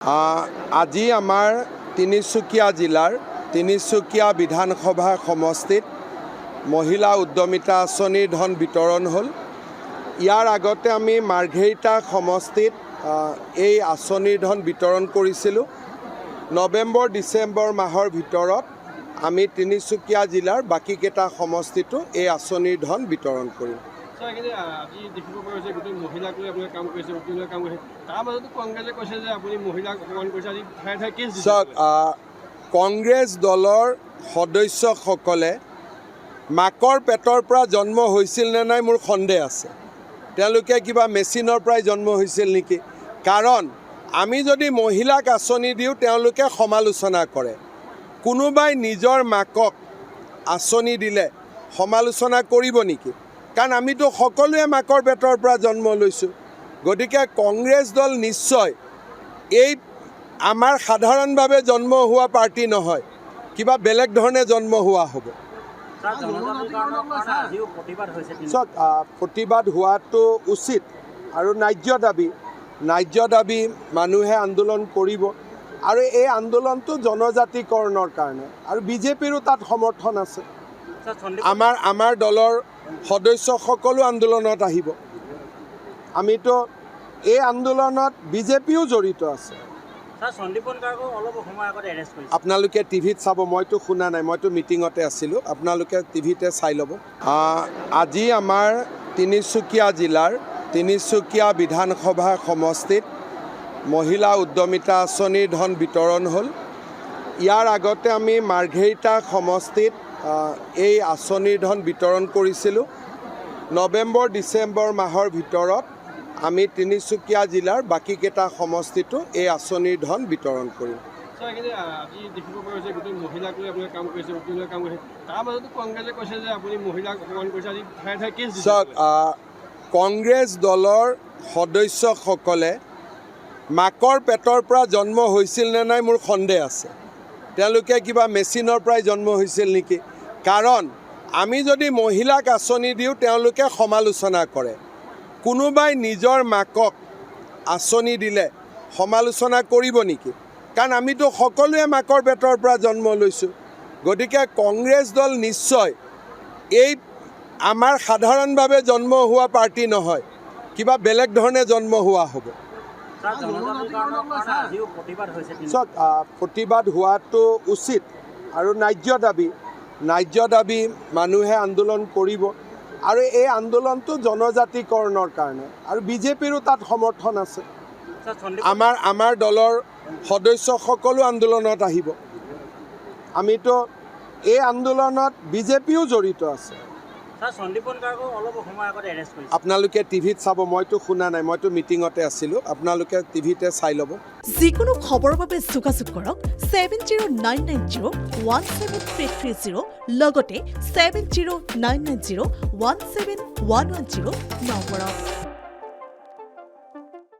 আজি আমাৰ তিনিচুকীয়া জিলাৰ তিনিচুকীয়া বিধানসভা সমষ্টিত মহিলা উদ্যমিতা আঁচনিৰ ধন বিতৰণ হ'ল। ইয়াৰ আগতে আমি মাৰ্ঘেৰিটা সমষ্টিত এই আঁচনিৰ ধন বিতৰণ কৰিছিলোঁ। নৱেম্বৰ ডিচেম্বৰ মাহৰ ভিতৰত আমি তিনিচুকীয়া জিলাৰ বাকীকেইটা সমষ্টিতো এই আঁচনিৰ ধন বিতৰণ কৰিম। আজি দেখিব পৰা হৈছে গোটেই মহিলাক লৈ আপুনি কাম কৰিছে, উকিলৰ কাম কৰিছে, তাৰ মাজতো কংগ্ৰেছে কৈছে যে আপুনি মহিলাক অপমান কৰিছে, আজি ঠায়ে ঠায়ে কেছ দিছে। চাওক, কংগ্ৰেছ দলৰ সদস্যসকলে মাকৰ পেটৰ পৰা জন্ম হৈছিল নে নাই মোৰ সন্দেহ আছে। তেওঁলোকে কিবা মেচিনৰ পৰাই জন্ম হৈছিল নেকি? কাৰণ আমি যদি মহিলাক আঁচনি দিওঁ তেওঁলোকে সমালোচনা কৰে। কোনোবাই নিজৰ মাকক আঁচনি দিলে সমালোচনা কৰিব নেকি? কাৰণ আমিতো সকলোৱে মাকৰ পেটৰ পৰা জন্ম লৈছোঁ। গতিকে কংগ্ৰেছ দল নিশ্চয় এই আমাৰ সাধাৰণভাৱে জন্ম হোৱা পাৰ্টি নহয়, কিবা বেলেগ ধৰণে জন্ম হোৱা হ'ব। চাওক, প্ৰতিবাদ হোৱাটো উচিত আৰু ন্যায্য দাবী মানুহে আন্দোলন কৰিব আৰু এই আন্দোলনটো জনজাতিকৰণৰ কাৰণে আৰু বিজেপিৰো তাত সমৰ্থন আছে। আমাৰ দলৰ সদস্যসকলো আন্দোলনত আহিব। আমিতো এই আন্দোলনত বিজেপিও জড়িত আছে। আপোনালোকে টিভিত চাব, মইতো শুনা নাই, মইতো মিটিঙতে আছিলোঁ, আপোনালোকে টিভিতে চাই ল'ব। আজি আমাৰ তিনিচুকীয়া জিলাৰ তিনিচুকীয়া বিধানসভা সমষ্টিত মহিলা উদ্যমিতা আঁচনিৰ ধন বিতৰণ হ'ল। ইয়াৰ আগতে আমি মাৰ্ঘেৰিটা সমষ্টিত এই আঁচনিৰ ধন বিতৰণ কৰিছিলোঁ। নৱেম্বৰ ডিচেম্বৰ মাহৰ ভিতৰত আমি তিনিচুকীয়া জিলাৰ বাকীকেইটা সমষ্টিতো এই আঁচনিৰ ধন বিতৰণ কৰিম। আজি দেখিব পৰা হৈছে গোটেই মহিলাক লৈ আপুনি কাম কৰিছে, উকিলৰ কাম কৰিছে, তাৰ মাজতো কংগ্ৰেছে কৈছে যে আপুনি মহিলাক অপমান কৰিছে, আজি ঠায়ে ঠায়ে কেছ দিছে। চাওক, কংগ্ৰেছ দলৰ সদস্যসকলে মাকৰ পেটৰ পৰা জন্ম হৈছিল নে নাই মোৰ সন্দেহ আছে। তেওঁলোকে কিবা মেচিনৰ পৰাই জন্ম হৈছিল নেকি? কাৰণ আমি যদি মহিলাক আঁচনি দিওঁ তেওঁলোকে সমালোচনা কৰে। কোনোবাই নিজৰ মাকক আঁচনি দিলে সমালোচনা কৰিব নেকি? কাৰণ আমিতো সকলোৱে মাকৰ পেটৰ পৰা জন্ম লৈছোঁ। গতিকে কংগ্ৰেছ দল নিশ্চয় এই আমাৰ সাধাৰণভাৱে জন্ম হোৱা পাৰ্টি নহয়, কিবা বেলেগ ধৰণে জন্ম হোৱা হ'ব। চাওক, প্ৰতিবাদ হোৱাটো উচিত আৰু ন্যায্য দাবী মানুহে আন্দোলন কৰিব আৰু এই আন্দোলনটো জনজাতিকৰণৰ কাৰণে আৰু বিজেপিৰো তাত সমৰ্থন আছে। আমাৰ দলৰ সদস্যসকলো আন্দোলনত আহিব। আমিতো এই আন্দোলনত বিজেপিও জড়িত আছে। আপোনালোকে টিভিত চাব, মইতো শুনা নাই, মইতো মিটিঙতে আছিলোঁ, আপোনালোকে টিভিতে চাই ল'ব। যিকোনো খবৰৰ বাবে যোগাযোগ কৰক 7099017330 লগতে 7099017110 নম্বৰত।